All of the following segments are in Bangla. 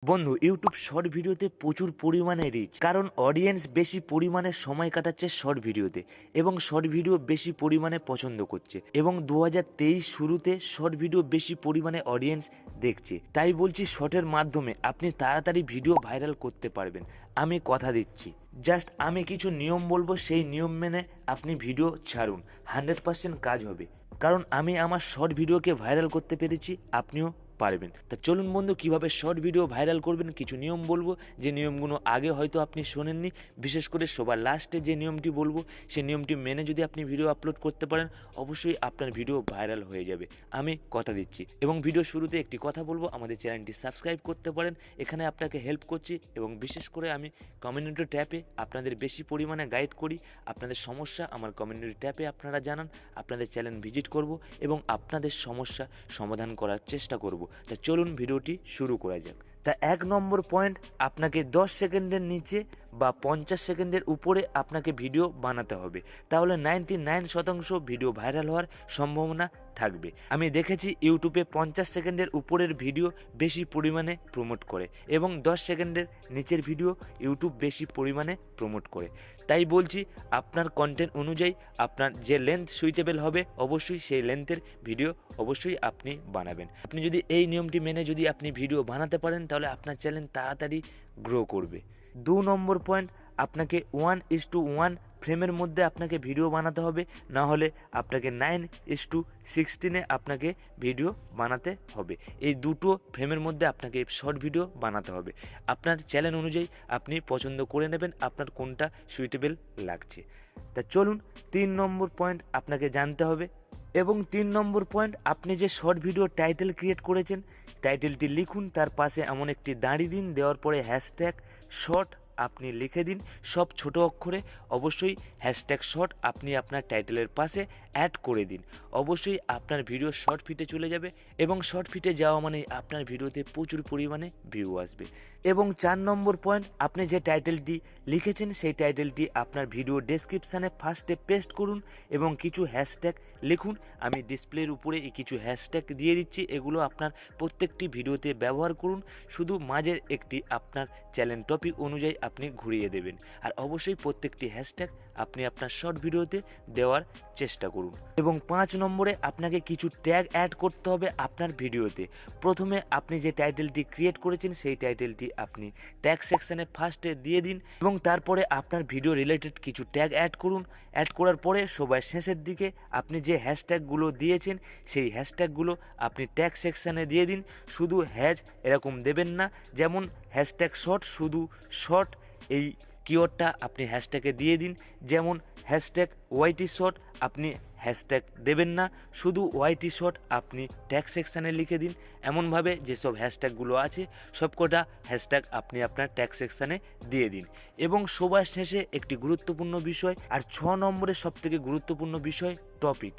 বন্ধু, ইউটিউব শর্ট ভিডিওতে প্রচুর পরিমাণে রিচ, কারণ অডিয়েন্স বেশি পরিমাণে সময় কাটাচ্ছে শর্ট ভিডিওতে এবং শর্ট ভিডিও বেশি পরিমাণে পছন্দ করছে এবং 2023 শুরুতে শর্ট ভিডিও বেশি পরিমাণে অডিয়েন্স দেখছে। তাই বলছি, শর্টের মাধ্যমে আপনি তাড়াতাড়ি ভিডিও ভাইরাল করতে পারবেন, আমি কথা দিচ্ছি। জাস্ট আমি কিছু নিয়ম বলবো, সেই নিয়ম মেনে আপনি ভিডিও ছাড়ুন, 100% কাজ হবে। কারণ আমি আমার শর্ট ভিডিওকে ভাইরাল করতে পেরেছি, আপনিও পারবেন। তা চলুন বন্ধু, কিভাবে শর্ট ভিডিও ভাইরাল করবেন কিছু নিয়ম বলবো, যে নিয়মগুলো আগে হয়তো আপনি শোনেননি। বিশেষ করে সবার লাস্টে যে নিয়মটি বলবো, সেই নিয়মটি মেনে যদি আপনি ভিডিও আপলোড করতে পারেন, অবশ্যই আপনার ভিডিও ভাইরাল হয়ে যাবে, আমি কথা দিচ্ছি। এবং ভিডিও শুরুতে একটি কথা বলবো, আমাদের চ্যানেলটি সাবস্ক্রাইব করতে পারেন, এখানে আপনাকে হেল্প করছি। এবং বিশেষ করে আমি কমিউনিটি ট্যাবে আপনাদের বেশি পরিমাণে গাইড করি। আপনাদের সমস্যা আমার কমিউনিটি ট্যাবে আপনারা জানান, আপনাদের চ্যানেল ভিজিট করব এবং আপনাদের সমস্যা সমাধান করার চেষ্টা করব। তা চলুন ভিডিওটি শুরু করা যাক। তা 1 নম্বর পয়েন্ট, আপনাকে 10 সেকেন্ডের নিচে বা 50 সেকেন্ডের উপরে আপনাকে ভিডিও বানাতে হবে, তাহলে 99% ভিডিও ভাইরাল হওয়ার সম্ভাবনা থাকবে। আমি দেখেছি ইউটিউবে 50 সেকেন্ডের উপরের ভিডিও বেশি পরিমাণে প্রমোট করে এবং 10 সেকেন্ডের নিচের ভিডিও ইউটিউব বেশি পরিমাণে প্রমোট করে। তাই বলছি, আপনার কন্টেন্ট অনুযায়ী আপনার যে লেন্থ সুইটেবল হবে, অবশ্যই সেই লেন্থের ভিডিও অবশ্যই আপনি বানাবেন। আপনি যদি এই নিয়মটি মেনে যদি আপনি ভিডিও বানাতে পারেন, তাহলে আপনার চ্যানেল তাড়াতাড়ি গ্রো করবে। 2 নম্বর পয়েন্ট, আপনাকে 1:1 ফ্রেমের মধ্যে আপনাকে ভিডিও বানাতে হবে, না হলে আপনাকে 9:16 আপনাকে ভিডিও বানাতে হবে। এই দুটো ফ্রেমের মধ্যে আপনাকে শর্ট ভিডিও বানাতে হবে। আপনার চ্যানেল অনুযায়ী আপনি পছন্দ করে নেবেন আপনার কোনটা সুইটেবল লাগছে। তা চলুন 3 নম্বর পয়েন্ট আপনাকে জানতে হবে। এবং 3 নম্বর পয়েন্ট, আপনি যে শর্ট ভিডিও টাইটেল ক্রিয়েট করেছেন, টাইটেলটি লিখুন, তার পাশে এমন একটি দাঁড়ি দিন, দেওয়ার পরে হ্যাশট্যাগ শর্ট আপনি লিখে দিন, সব ছোট অক্ষরে। অবশ্যই হ্যাশট্যাগ শর্ট আপনি আপনার টাইটেলের পাশে অ্যাড করে দিন। অবশ্যই আপনার ভিডিও শর্ট ফিটে চলে যাবে এবং শর্ট ফিটে যাওয়া মানে আপনার ভিডিওতে প্রচুর পরিমাণে ভিউ আসবে। এবং 4 নম্বর পয়েন্ট, আপনি যে টাইটেলটি লিখেছেন সেই টাইটেলটি আপনার ভিডিও ডেসক্রিপশানে ফার্স্টে পেস্ট করুন এবং কিছু হ্যাশট্যাগ লিখুন। আমি ডিসপ্লের উপরে এই কিছু হ্যাশট্যাগ দিয়ে দিচ্ছি, এগুলো আপনার প্রত্যেকটি ভিডিওতে ব্যবহার করুন। শুধু মাঝের একটি আপনার চ্যানেল টপিক অনুযায়ী আপনি ঘুরিয়ে দেবেন। আর অবশ্যই প্রত্যেকটি হ্যাশট্যাগ আপনি আপনার শর্ট ভিডিওতে দেওয়ার চেষ্টা করুন। এবং 5 নম্বরে, আপনাকে কিছু ট্যাগ অ্যাড করতে হবে আপনার ভিডিওতে। প্রথমে আপনি যে টাইটেলটি ক্রিয়েট করেছেন সেই টাইটেলটি আপনি ট্যাগ সেকশানে ফার্স্টে দিয়ে দিন এবং তারপরে আপনার ভিডিও রিলেটেড কিছু ট্যাগ অ্যাড করুন। অ্যাড করার পরে সবার শেষের দিকে আপনি যে হ্যাশট্যাগুলো দিয়েছেন সেই হ্যাশট্যাগুলো আপনি ট্যাগ সেকশানে দিয়ে দিন। শুধু এরকম দেবেন না, যেমন হ্যাশট্যাগ শর্ট, শুধু শর্ট এই কিওয়ার্ডটা আপনি হ্যাশট্যাগে দিয়ে দিন। যেমন হ্যাশট্যাগ ওয়াইটি শর্ট আপনি হ্যাশট্যাগ দেবেন না, শুধু ওয়াইটি শর্ট আপনি ট্যাগ সেকশানে লিখে দিন। এমনভাবে যেসব হ্যাশট্যাগুলো আছে সবকটা হ্যাশট্যাগ আপনি আপনার ট্যাগ সেকশানে দিয়ে দিন। এবং সবার শেষে একটি গুরুত্বপূর্ণ বিষয়, আর 6 নম্বরের সবথেকে গুরুত্বপূর্ণ বিষয়, টপিক।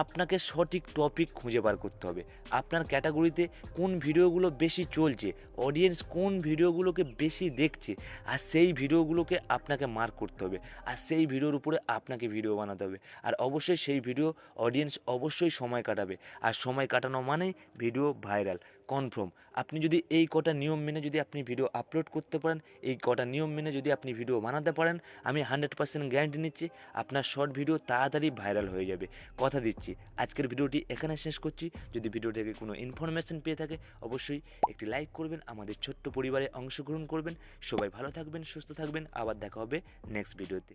আপনাকে সঠিক টপিক খুঁজে বার করতে হবে। আপনার ক্যাটাগরিতে কোন ভিডিওগুলো বেশি চলছে, অডিয়েন্স কোন ভিডিওগুলোকে বেশি দেখছে, আর সেই ভিডিওগুলোকে আপনাকে মার্ক করতে হবে। আর সেই ভিডিওর উপরে আপনাকে ভিডিও বানাতে হবে। আর অবশ্যই সেই ভিডিও অডিয়েন্স অবশ্যই সময় কাটাবে, আর সময় কাটানো মানেই ভিডিও ভাইরাল কনফার্ম। আপনি যদি এই কটা নিয়ম মেনে যদি আপনি ভিডিও আপলোড করতে পারেন, এই কটা নিয়ম মেনে যদি আপনি ভিডিও বানাতে পারেন, আমি 100% গ্যারান্টি নিচ্ছি আপনার শর্ট ভিডিও তাড়াতাড়ি ভাইরাল হয়ে যাবে, কথা দিচ্ছি। আজকের ভিডিওটি এখানে শেষ করছি। যদি ভিডিও থেকে কোনো ইনফরমেশন পেয়ে থাকে, অবশ্যই একটি লাইক করবেন, আমাদের ছোট্ট পরিবারে অংশগ্রহণ করবেন। সবাই ভালো থাকবেন, সুস্থ থাকবেন, আবার দেখা হবে নেক্সট ভিডিওতে।